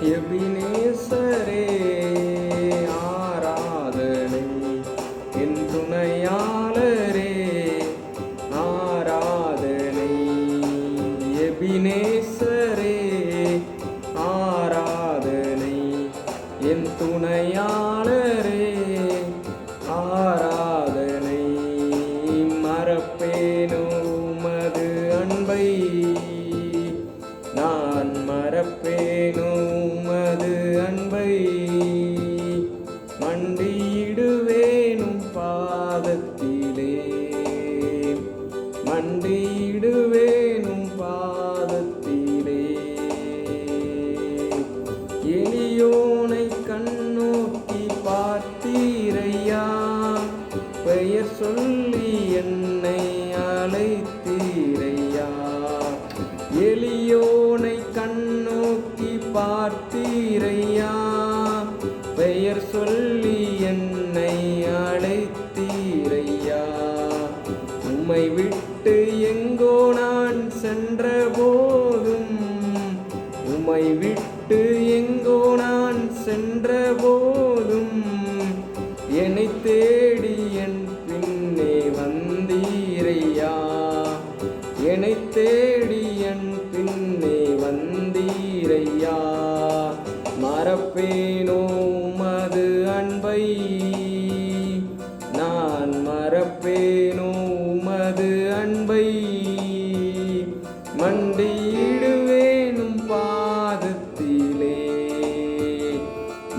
எபினேசரே ஆராதனை, என் துணையாளரே ஆராதனை. எபினேசரே ஆராதனை, என் துணையாளரே ஆராதனை. மறப்பேனோ உமது அன்பை, நான் மறப்பேனோ உமது அன்பை. மண்டியிடுவேனும் பாதத்திலே, மண்டியிடுவேனும் பாதத்திலே. எளியோனை கண்ணோக்கி பார்த்தீரையா, பெயர் சொல்லி என்னை அழைத்தீரையா. எளியோனை கண்ணோக்கி பார்த்தீரையா, பெயர் சொல்லி என்னை அழைத்தீரையா. உம்மை விட்டு எங்கோ நான் சென்ற போதும், உம்மை விட்டு எங்கோ நான் சென்ற போதும், என்னை தேடி என் பின்னே வந்தீரையா. என்னை தேடி என் பின்னே வந்தீரையா. மறப்பேனோ உமது அன்பை, நான் மறப்பேனோ உமது அன்பை. மண்டியிடுவேனும் பாதத்திலே,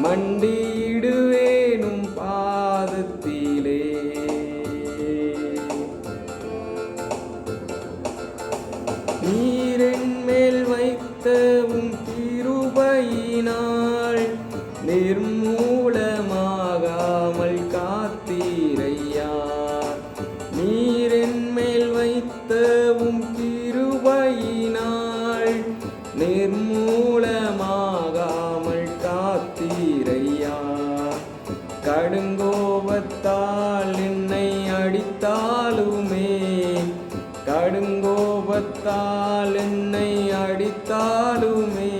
மண்டியிடுவேனும் பாதத்திலே. நீரென் மேல் வைத்த உம் கிருபையினால் நிர்மூலமாகாமல் காத்தீரையா. நீரென் மேல் வைத்த உம் கிருபையினால் நிர்மூலமாகாமல் காத்தீரையா. கடுங்கோபத்தால் என்னை அடித்தாலுமே, கடுங்கோபத்தால் என்னை அடித்தாலுமே,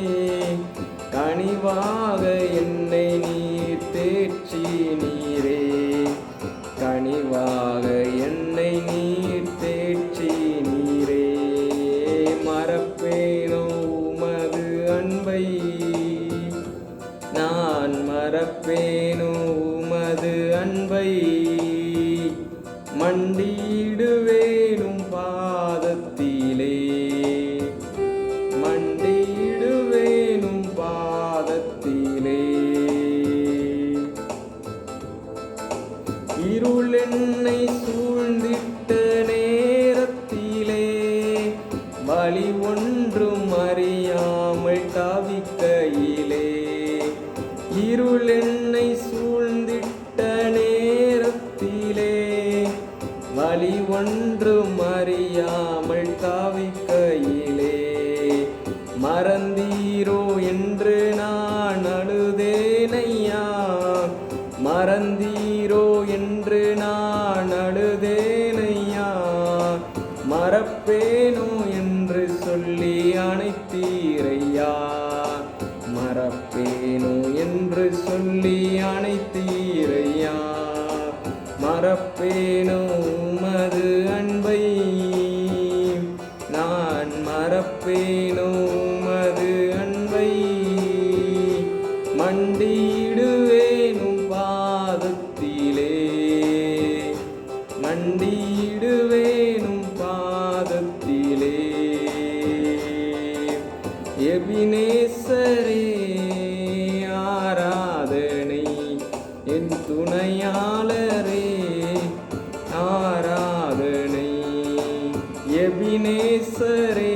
கனிவாக என்னை நீர் தேற்றி நீரே. கனிவாக என்னை நீர் தேற்றி நீரே. மறப்பேனோ உமது அன்பை, நான் மறப்பேனோ உமது அன்பை. மண்டியிடுவேனும் பாதத்திலே, மண்டியிடுவேனும் பாதத்திலே. இருள் என்னை சூழ்ந்திட்ட நேரத்திலே, வழி ஒன்றும் அறியாமல் தவிக்கையிலே. இருள் என்னை சூழ்ந்திட்ட நேரத்திலே, வழி ஒன்றும் அறியாமல் தவிக்கையிலே. மறந்தீரோ என்று நான் அழுதேனையா, மறந்தீரோ என்று நான் அழுதேனையா. மறப்பேனோ என்று சொல்லி அணைத்தீரையா, மறப்பேனோ என்று சொல்லி அணைத்தீரையா. மறப்பேனோ உமது அன்பை, நான் மறப்பேனோ உமது அன்பை. மண்டியிடுவேனும் பாதத்திலே, மண்டியிடுவேனும் பாதத்திலே. எபினேசரே ஆராதனை, என் துணையாளரே ஆராதனை. எபினேசரே